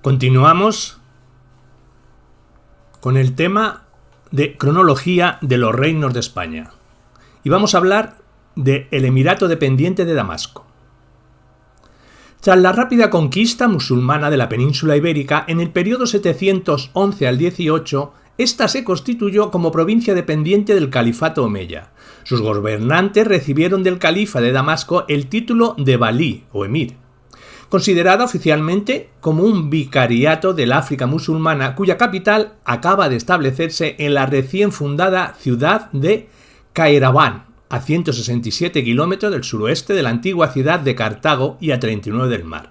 Continuamos con el tema de cronología de los reinos de España y vamos a hablar del Emirato dependiente de Damasco. Tras la rápida conquista musulmana de la península ibérica, en el periodo 711 al 18, esta se constituyó como provincia dependiente del califato omeya. Sus gobernantes recibieron del califa de Damasco el título de valí o emir, considerada oficialmente como un vicariato del África musulmana, cuya capital acaba de establecerse en la recién fundada ciudad de Cairaván, a 167 kilómetros del suroeste de la antigua ciudad de Cartago y a 39 del mar.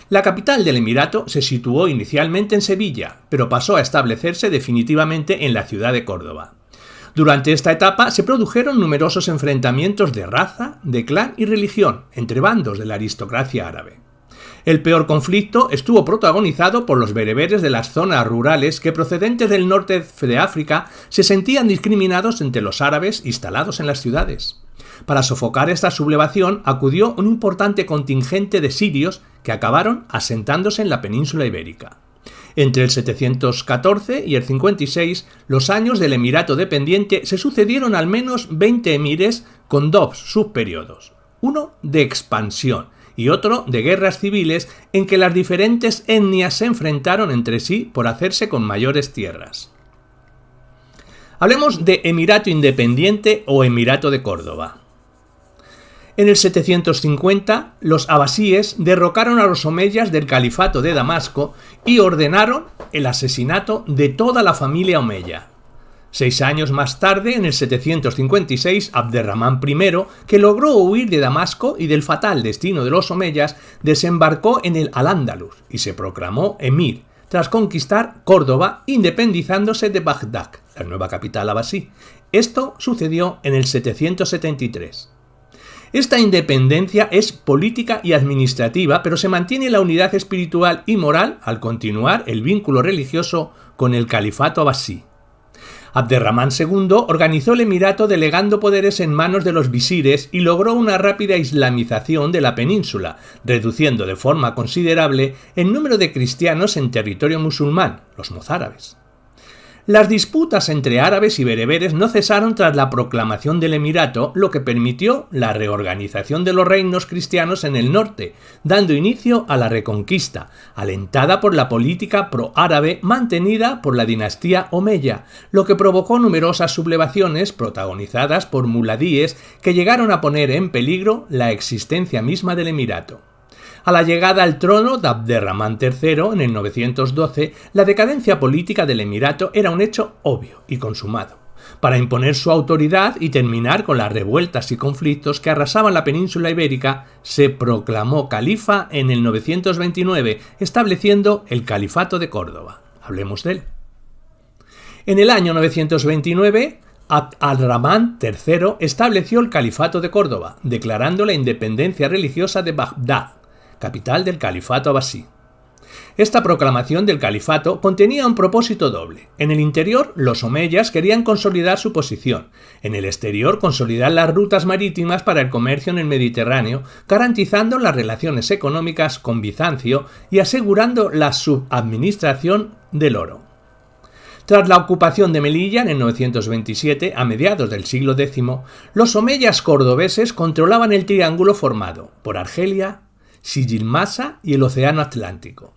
La capital del emirato se situó inicialmente en Sevilla, pero pasó a establecerse definitivamente en la ciudad de Córdoba. Durante esta etapa se produjeron numerosos enfrentamientos de raza, de clan y religión entre bandos de la aristocracia árabe. El peor conflicto estuvo protagonizado por los bereberes de las zonas rurales que, procedentes del norte de África, se sentían discriminados entre los árabes instalados en las ciudades. Para sofocar esta sublevación acudió un importante contingente de sirios que acabaron asentándose en la península ibérica. Entre el 714 y el 56, los años del Emirato dependiente, se sucedieron al menos 20 emires con dos subperiodos, uno de expansión y otro de guerras civiles en que las diferentes etnias se enfrentaron entre sí por hacerse con mayores tierras. Hablemos de Emirato independiente o Emirato de Córdoba. En el 750, los abasíes derrocaron a los omeyas del califato de Damasco y ordenaron el asesinato de toda la familia omeya. 6 años más tarde, en el 756, Abderramán I, que logró huir de Damasco y del fatal destino de los omeyas, desembarcó en el Al-Ándalus y se proclamó emir, tras conquistar Córdoba, independizándose de Bagdad, la nueva capital abasí. Esto sucedió en el 773. Esta independencia es política y administrativa, pero se mantiene la unidad espiritual y moral al continuar el vínculo religioso con el califato abasí. Abderramán II organizó el emirato delegando poderes en manos de los visires y logró una rápida islamización de la península, reduciendo de forma considerable el número de cristianos en territorio musulmán, los mozárabes. Las disputas entre árabes y bereberes no cesaron tras la proclamación del emirato, lo que permitió la reorganización de los reinos cristianos en el norte, dando inicio a la reconquista, alentada por la política pro-árabe mantenida por la dinastía omeya, lo que provocó numerosas sublevaciones protagonizadas por muladíes que llegaron a poner en peligro la existencia misma del emirato. A la llegada al trono de Abderramán III en el 912, la decadencia política del emirato era un hecho obvio y consumado. Para imponer su autoridad y terminar con las revueltas y conflictos que arrasaban la península ibérica, se proclamó califa en el 929, estableciendo el Califato de Córdoba. Hablemos de él. En el año 929, Abd al-Rahman III estableció el Califato de Córdoba, declarando la independencia religiosa de Bagdad, capital del califato abasí. Esta proclamación del califato contenía un propósito doble. En el interior, los omeyas querían consolidar su posición. En el exterior, consolidar las rutas marítimas para el comercio en el Mediterráneo, garantizando las relaciones económicas con Bizancio y asegurando la subadministración del oro. Tras la ocupación de Melilla en el 927, a mediados del siglo X, los omeyas cordobeses controlaban el triángulo formado por Argelia, Sijilmasa y el Océano Atlántico.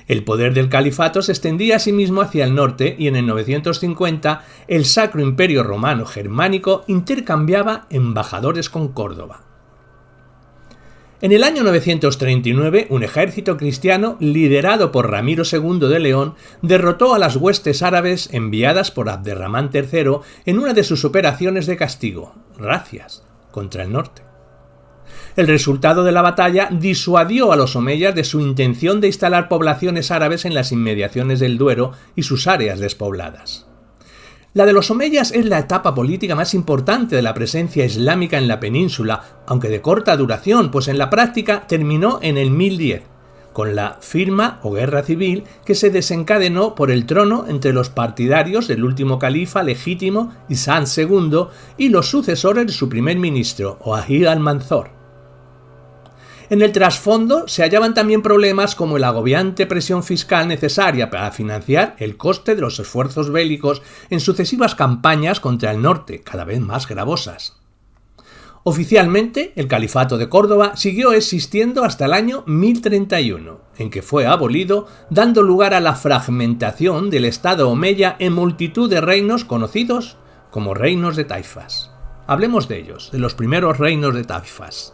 El poder del califato se extendía asimismo hacia el norte y en el 950 el Sacro Imperio Romano Germánico intercambiaba embajadores con Córdoba. En el año 939, un ejército cristiano liderado por Ramiro II de León derrotó a las huestes árabes enviadas por Abderramán III en una de sus operaciones de castigo, razias, contra el norte. El resultado de la batalla disuadió a los omeyas de su intención de instalar poblaciones árabes en las inmediaciones del Duero y sus áreas despobladas. La de los omeyas es la etapa política más importante de la presencia islámica en la península, aunque de corta duración, pues en la práctica terminó en el 1010, con la firma o guerra civil que se desencadenó por el trono entre los partidarios del último califa legítimo Isán II y los sucesores de su primer ministro, Wahid al-Mansur. En el trasfondo se hallaban también problemas como la agobiante presión fiscal necesaria para financiar el coste de los esfuerzos bélicos en sucesivas campañas contra el norte, cada vez más gravosas. Oficialmente, el Califato de Córdoba siguió existiendo hasta el año 1031, en que fue abolido, dando lugar a la fragmentación del Estado omeya en multitud de reinos conocidos como reinos de taifas. Hablemos de ellos, de los primeros reinos de taifas.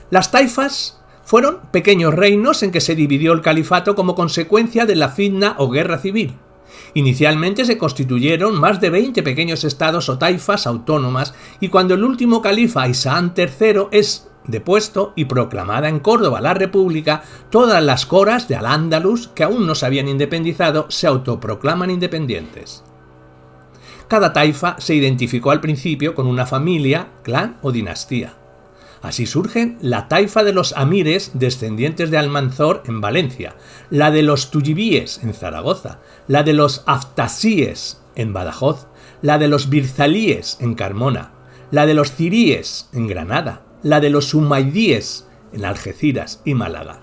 Las taifas fueron pequeños reinos en que se dividió el califato como consecuencia de la fitna o guerra civil. Inicialmente se constituyeron más de 20 pequeños estados o taifas autónomas, y cuando el último califa Isaan III es depuesto y proclamada en Córdoba la República, todas las coras de Al-Ándalus que aún no se habían independizado se autoproclaman independientes. Cada taifa se identificó al principio con una familia, clan o dinastía. Así surgen la taifa de los amires descendientes de Almanzor en Valencia, la de los tuyibíes en Zaragoza, la de los aftasíes en Badajoz, la de los birzalíes en Carmona, la de los ciríes en Granada, la de los umaydíes en Algeciras y Málaga,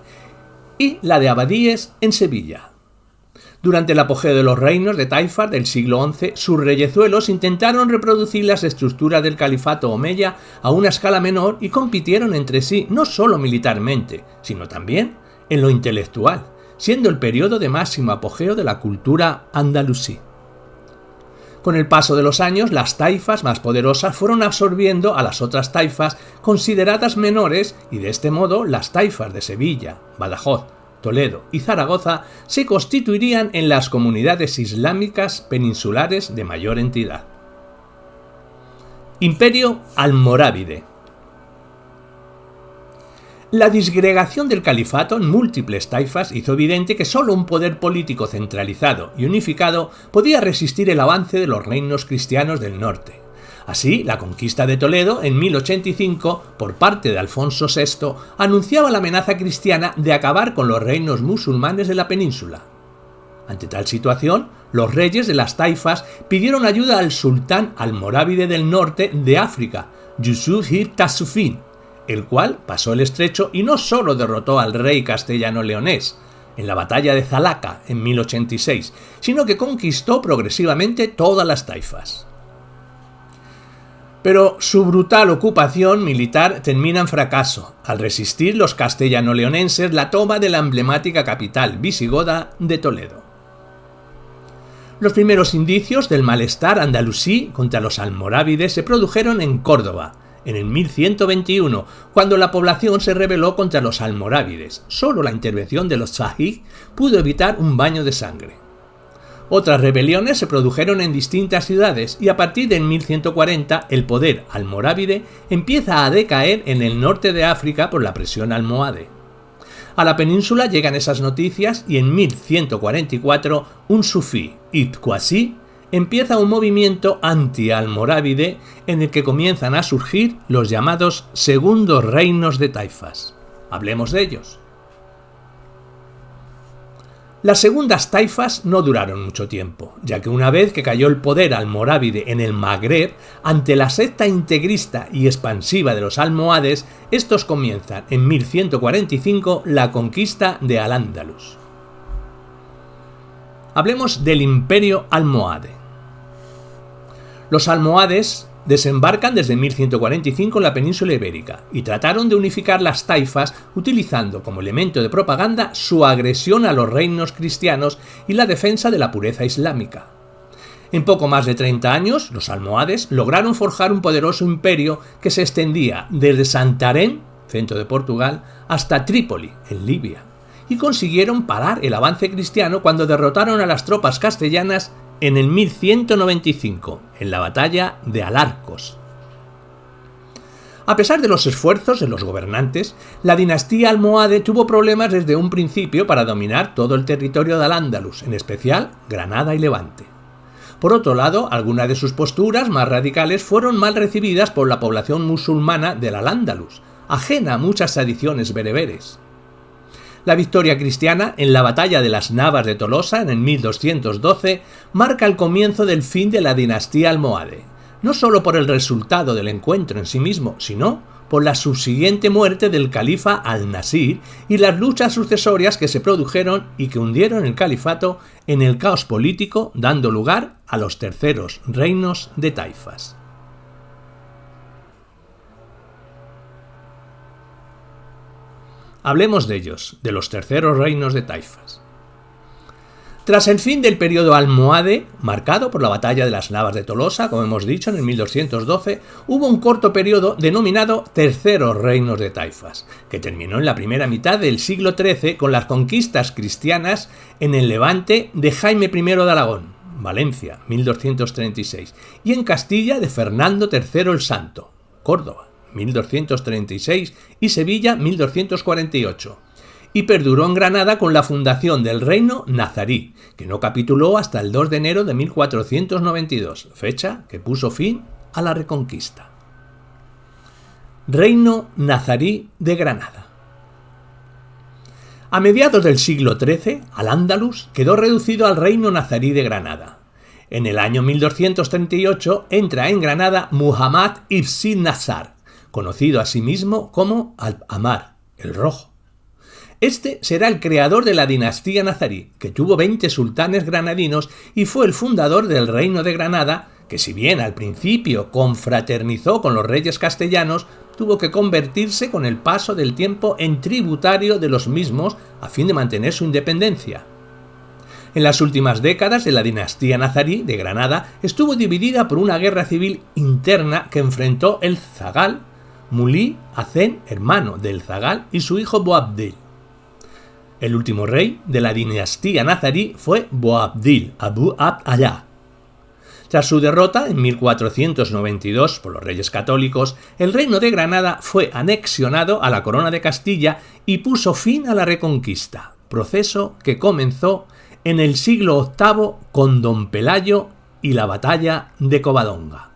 y la de abadíes en Sevilla. Durante el apogeo de los reinos de taifas del siglo XI, sus reyezuelos intentaron reproducir las estructuras del califato omeya a una escala menor y compitieron entre sí no solo militarmente, sino también en lo intelectual, siendo el periodo de máximo apogeo de la cultura andalusí. Con el paso de los años, las taifas más poderosas fueron absorbiendo a las otras taifas consideradas menores, y de este modo las taifas de Sevilla, Badajoz, Toledo y Zaragoza se constituirían en las comunidades islámicas peninsulares de mayor entidad. Imperio almorávide. La disgregación del califato en múltiples taifas hizo evidente que solo un poder político centralizado y unificado podía resistir el avance de los reinos cristianos del norte. Así, la conquista de Toledo en 1085 por parte de Alfonso VI anunciaba la amenaza cristiana de acabar con los reinos musulmanes de la península. Ante tal situación, los reyes de las taifas pidieron ayuda al sultán almorávide del norte de África, Yusuf ibn Tasufín, el cual pasó el estrecho y no solo derrotó al rey castellano-leonés en la batalla de Zalaca en 1086, sino que conquistó progresivamente todas las taifas. Pero su brutal ocupación militar termina en fracaso, al resistir los castellano-leonenses la toma de la emblemática capital visigoda de Toledo. Los primeros indicios del malestar andalusí contra los almorávides se produjeron en Córdoba, en el 1121, cuando la población se rebeló contra los almorávides. Solo la intervención de los fahig pudo evitar un baño de sangre. Otras rebeliones se produjeron en distintas ciudades y a partir de 1140 el poder almorávide empieza a decaer en el norte de África por la presión almohade. A la península llegan esas noticias y en 1144 un sufí, Ibn Qasi, empieza un movimiento anti-almorávide en el que comienzan a surgir los llamados segundos reinos de taifas. Hablemos de ellos. Las segundas taifas no duraron mucho tiempo, ya que una vez que cayó el poder almorávide en el Magreb, ante la secta integrista y expansiva de los almohades, estos comienzan en 1145 la conquista de Al-Ándalus. Hablemos del Imperio almohade. Los almohades desembarcan desde 1145 en la península ibérica y trataron de unificar las taifas utilizando como elemento de propaganda su agresión a los reinos cristianos y la defensa de la pureza islámica. En poco más de 30 años, los almohades lograron forjar un poderoso imperio que se extendía desde Santarém, centro de Portugal, hasta Trípoli, en Libia, y consiguieron parar el avance cristiano cuando derrotaron a las tropas castellanas en el 1195, en la batalla de Alarcos. A pesar de los esfuerzos de los gobernantes, la dinastía almohade tuvo problemas desde un principio para dominar todo el territorio de Al-Ándalus, en especial Granada y Levante. Por otro lado, algunas de sus posturas más radicales fueron mal recibidas por la población musulmana del Al-Ándalus, ajena a muchas tradiciones bereberes. La victoria cristiana en la batalla de las Navas de Tolosa en el 1212 marca el comienzo del fin de la dinastía almohade, no solo por el resultado del encuentro en sí mismo, sino por la subsiguiente muerte del califa al-Nasir y las luchas sucesorias que se produjeron y que hundieron el califato en el caos político, dando lugar a los terceros reinos de taifas. Hablemos de ellos, de los terceros reinos de taifas. Tras el fin del periodo almohade, marcado por la batalla de las Navas de Tolosa, como hemos dicho, en el 1212, hubo un corto periodo denominado Terceros Reinos de Taifas, que terminó en la primera mitad del siglo XIII con las conquistas cristianas en el Levante de Jaime I de Aragón, Valencia, 1236, y en Castilla de Fernando III el Santo, Córdoba, 1236, y Sevilla, 1248. Y perduró en Granada con la fundación del reino nazarí, que no capituló hasta el 2 de enero de 1492, fecha que puso fin a la Reconquista. Reino nazarí de Granada. A mediados del siglo XIII, Al-Ándalus quedó reducido al reino nazarí de Granada. En el año 1238 entra en Granada Muhammad ibn Nasr, conocido asimismo como Al-Ahmar, el Rojo. Este será el creador de la dinastía nazarí, que tuvo 20 sultanes granadinos y fue el fundador del reino de Granada, que si bien al principio confraternizó con los reyes castellanos, tuvo que convertirse con el paso del tiempo en tributario de los mismos a fin de mantener su independencia. En las últimas décadas de la dinastía nazarí de Granada estuvo dividida por una guerra civil interna que enfrentó el zagal Mulí Hacén, hermano del zagal, y su hijo Boabdil. El último rey de la dinastía nazarí fue Boabdil, Abu Abd Allah. Tras su derrota en 1492 por los reyes católicos, el reino de Granada fue anexionado a la corona de Castilla y puso fin a la Reconquista, proceso que comenzó en el siglo VIII con Don Pelayo y la batalla de Covadonga.